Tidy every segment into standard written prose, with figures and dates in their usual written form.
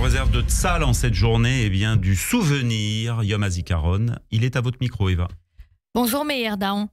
réserve de Tzal en cette journée, eh bien, du souvenir, Yom HaZikaron. Il est à votre micro, Eva. Bonjour Meir Dahan.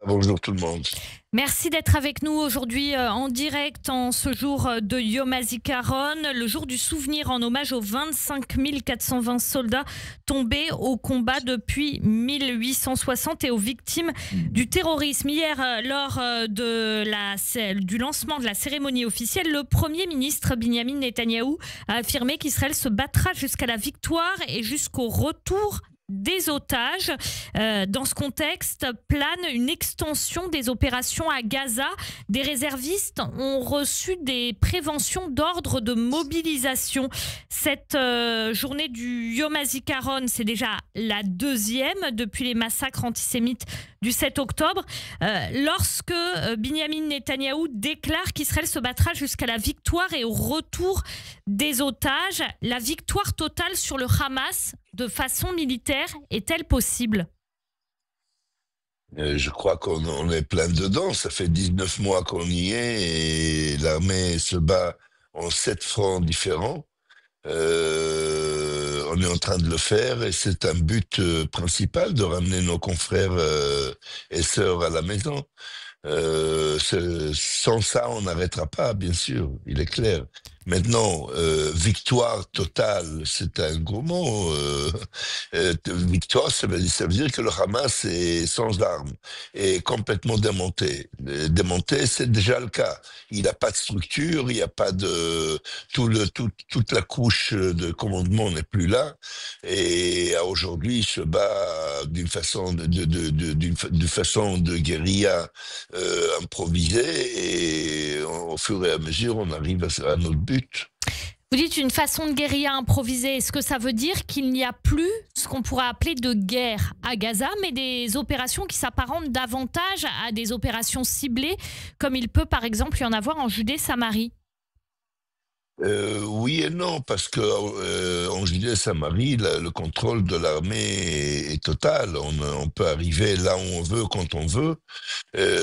Bonjour tout le monde. Merci d'être avec nous aujourd'hui en direct en ce jour de Yom HaZikaron, le jour du souvenir en hommage aux 25 420 soldats tombés au combat depuis 1860 et aux victimes du terrorisme. Hier, lors du lancement de la cérémonie officielle, le Premier ministre Binyamin Netanyahou a affirmé qu'Israël se battra jusqu'à la victoire et jusqu'au retour des otages. Dans ce contexte, plane une extension des opérations à Gaza. Des réservistes ont reçu des préventions d'ordre de mobilisation. Cette journée du Yom HaZikaron, c'est déjà la deuxième depuis les massacres antisémites du 7 octobre. Lorsque Binyamin Netanyahou déclare qu'Israël se battra jusqu'à la victoire et au retour des otages, la victoire totale sur le Hamas de façon militaire est-elle possible ? Je crois qu'on est plein dedans. Ça fait 19 mois qu'on y est et l'armée se bat en 7 fronts différents. On est en train de le faire et c'est un but principal de ramener nos confrères et sœurs à la maison. Sans ça, on n'arrêtera pas, bien sûr, il est clair. Maintenant, victoire totale, c'est un gros mot. Victoire, ça veut dire que le Hamas est sans armes, est complètement démonté. Démonté, c'est déjà le cas. Il n'a pas de structure, il n'y a pas de... toute la couche de commandement n'est plus là. Et aujourd'hui, il se bat d'une façon d'une façon de guérilla improvisée. Et au fur et à mesure, on arrive à notre but. Vous dites une façon de guérilla improvisée. Est-ce que ça veut dire qu'il n'y a plus ce qu'on pourrait appeler de guerre à Gaza, mais des opérations qui s'apparentent davantage à des opérations ciblées, comme il peut par exemple y en avoir en Judée-Samarie ? Oui et non, parce que en Judée-Samarie, le contrôle de l'armée est total. On peut arriver là où on veut, quand on veut,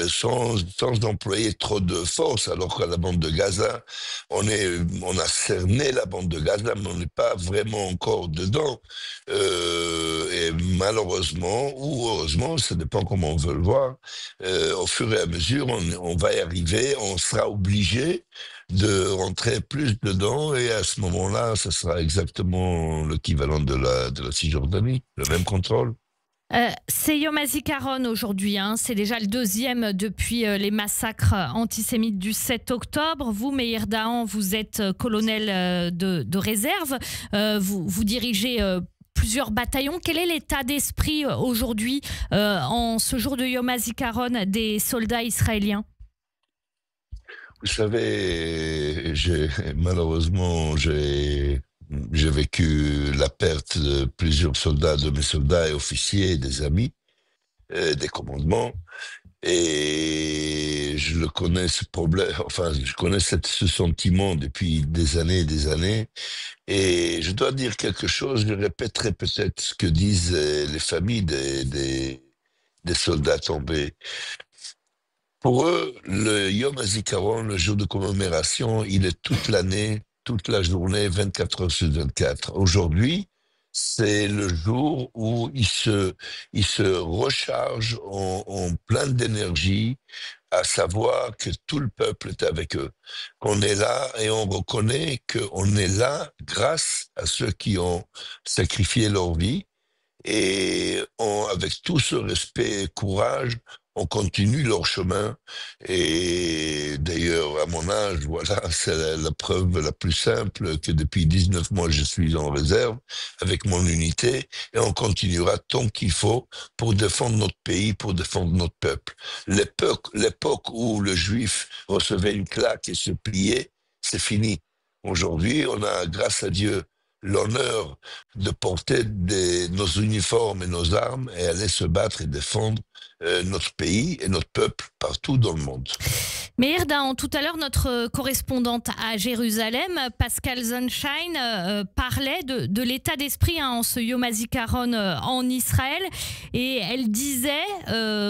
sans employer trop de force, alors qu'à la bande de Gaza, on a cerné la bande de Gaza, mais on n'est pas vraiment encore dedans. Et malheureusement, ou heureusement, ça dépend comment on veut le voir, au fur et à mesure, on va y arriver, on sera obligé de rentrer plus dedans, et à ce moment-là, ça sera exactement l'équivalent de la Cisjordanie, le même contrôle. C'est Yom HaZikaron aujourd'hui, c'est déjà le deuxième depuis les massacres antisémites du 7 octobre. Vous, Meir Dahan, vous êtes colonel de réserve, vous dirigez plusieurs bataillons. Quel est l'état d'esprit aujourd'hui, en ce jour de Yom HaZikaron, des soldats israéliens ? Vous savez, malheureusement, j'ai vécu la perte de plusieurs soldats, de mes soldats et officiers, des amis, des commandements, et je le connais ce problème, enfin, je connais ce sentiment depuis des années, et je dois dire quelque chose, je répéterai peut-être ce que disent les familles des soldats tombés. Pour eux, le Yom HaZikaron, le jour de commémoration, il est toute l'année, toute la journée, 24 heures sur 24. Aujourd'hui, c'est le jour où ils se rechargent en plein d'énergie, à savoir que tout le peuple est avec eux, qu'on est là et on reconnaît qu'on est là grâce à ceux qui ont sacrifié leur vie. Et avec tout ce respect et courage, on continue leur chemin. Et d'ailleurs, à mon âge, voilà, c'est la preuve la plus simple que depuis 19 mois, je suis en réserve avec mon unité, et on continuera tant qu'il faut pour défendre notre pays, pour défendre notre peuple. L'époque où le juif recevait une claque et se pliait, c'est fini. Aujourd'hui, on a, grâce à Dieu, l'honneur de porter nos uniformes et nos armes et aller se battre et défendre notre pays et notre peuple partout dans le monde. Meir Dahan, tout à l'heure, notre correspondante à Jérusalem, Pascal Sunshine, parlait de l'état d'esprit en ce Yom HaZikaron en Israël. Et elle disait,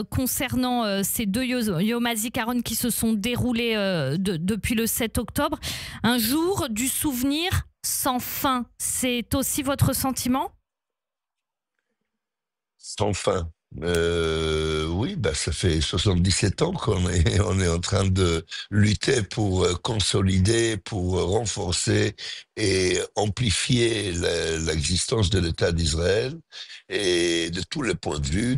concernant ces deux Yom HaZikaron qui se sont déroulés depuis le 7 octobre, un jour du souvenir sans fin. C'est aussi votre sentiment ? Sans fin. Oui, bah, ça fait 77 ans on est en train de lutter pour consolider, pour renforcer et amplifier l'existence de l'État d'Israël et de tous les points de vue,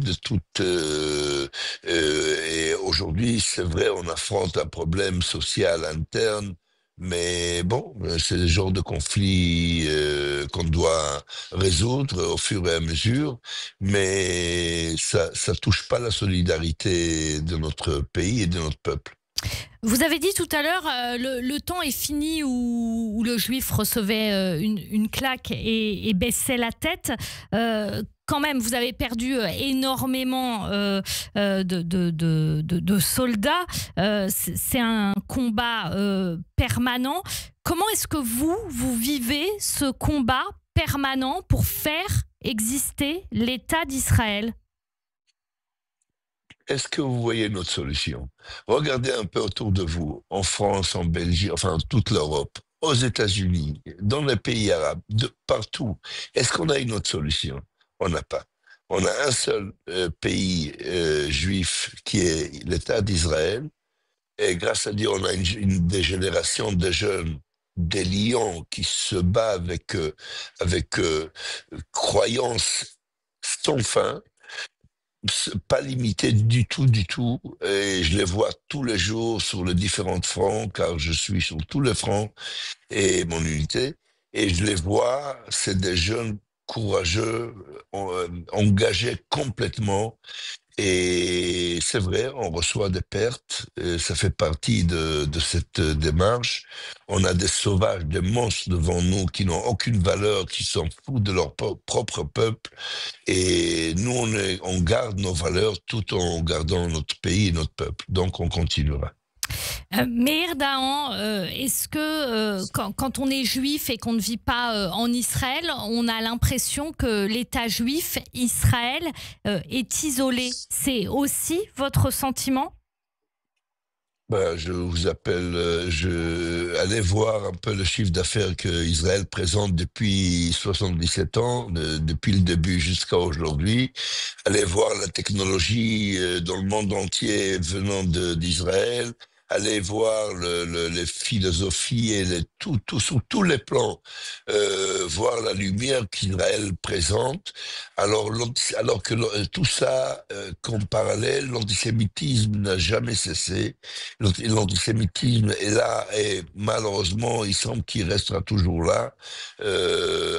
et aujourd'hui, c'est vrai, on affronte un problème social interne. Mais bon, c'est le genre de conflit qu'on doit résoudre au fur et à mesure, mais ça touche pas la solidarité de notre pays et de notre peuple. Vous avez dit tout à l'heure, le temps est fini où le juif recevait une claque et baissait la tête. Quand même, vous avez perdu énormément de soldats. C'est un combat permanent. Comment est-ce que vous vivez ce combat permanent pour faire exister l'État d'Israël ? Est-ce que vous voyez notre solution? Regardez un peu autour de vous, en France, en Belgique, enfin toute l'Europe, aux États-Unis, dans les pays arabes, partout. Est-ce qu'on a une autre solution? On n'a pas. On a un seul pays juif qui est l'État d'Israël, et grâce à Dieu, on a des générations de jeunes, des lions qui se battent avec croyance sans fin, pas limité du tout, du tout. Et je les vois tous les jours sur les différents fronts, car je suis sur tous les fronts et mon unité. Et je les vois, c'est des jeunes courageux, engagés complètement. Et c'est vrai, on reçoit des pertes, ça fait partie de cette démarche. On a des sauvages, des monstres devant nous qui n'ont aucune valeur, qui s'en foutent de leur propre peuple. Et nous, on garde nos valeurs tout en gardant notre pays et notre peuple. Donc, on continuera. Meir Dahan, est-ce que quand on est juif et qu'on ne vit pas en Israël, on a l'impression que l'État juif, Israël, est isolé? C'est aussi votre sentiment? Ben, je vous appelle, allez voir un peu le chiffre d'affaires que Israël présente depuis 77 ans, depuis le début jusqu'à aujourd'hui. Allez voir la technologie dans le monde entier venant d'Israël. Allez voir les philosophies et tout sur tous les plans, voir la lumière qu'Israël présente. Alors que tout ça, comme parallèle, l'antisémitisme n'a jamais cessé. L'antisémitisme est là et malheureusement, il semble qu'il restera toujours là.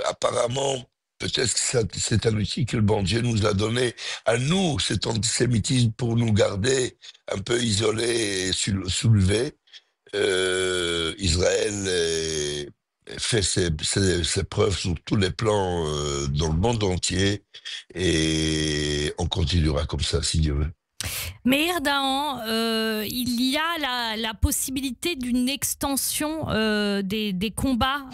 Apparemment, peut-être que c'est un outil que le bon Dieu nous a donné à nous, cet antisémitisme, pour nous garder un peu isolés et soulevés. Israël fait ses preuves sur tous les plans dans le monde entier et on continuera comme ça, si Dieu veut. Meir Dahan, il y a la possibilité d'une extension des combats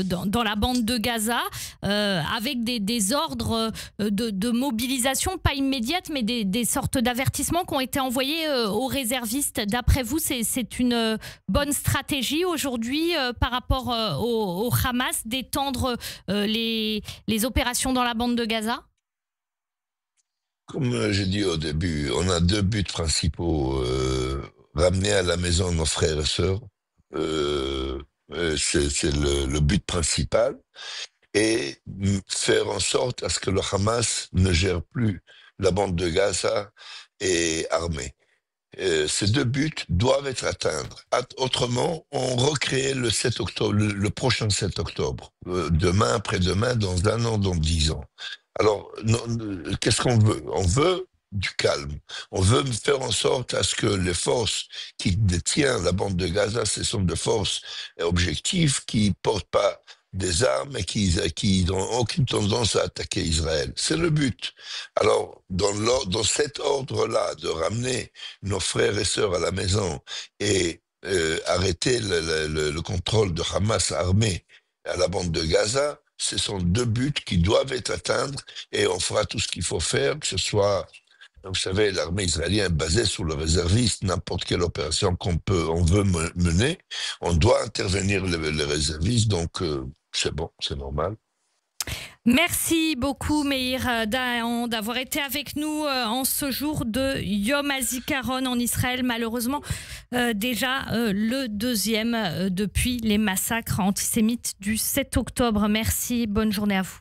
dans la bande de Gaza avec des ordres de mobilisation, pas immédiate, mais des sortes d'avertissements qui ont été envoyés aux réservistes. D'après vous, c'est une bonne stratégie aujourd'hui par rapport au Hamas d'étendre les opérations dans la bande de Gaza? Comme j'ai dit au début, on a deux buts principaux. Ramener à la maison nos frères et sœurs, c'est le but principal, et faire en sorte à ce que le Hamas ne gère plus la bande de Gaza et armée. Ces deux buts doivent être atteints. Autrement, on recrée le 7 octobre, le prochain 7 octobre, demain, après-demain, dans un an, dans 10 ans. Alors, qu'est-ce qu'on veut? On veut du calme. On veut faire en sorte à ce que les forces qui détiennent la bande de Gaza, ce sont des forces objectives qui portent pas des armes et qui n'ont aucune tendance à attaquer Israël. C'est le but. Alors, dans cet ordre-là, de ramener nos frères et sœurs à la maison et arrêter le contrôle de Hamas armé à la bande de Gaza, ce sont deux buts qui doivent être atteints et on fera tout ce qu'il faut faire, que ce soit, vous savez, l'armée israélienne basée sur le réserviste, n'importe quelle opération on veut mener, on doit intervenir les réservistes, donc c'est bon, c'est normal. Merci beaucoup Meir Dayan d'avoir été avec nous en ce jour de Yom HaZikaron en Israël. Malheureusement, déjà le deuxième depuis les massacres antisémites du 7 octobre. Merci, bonne journée à vous.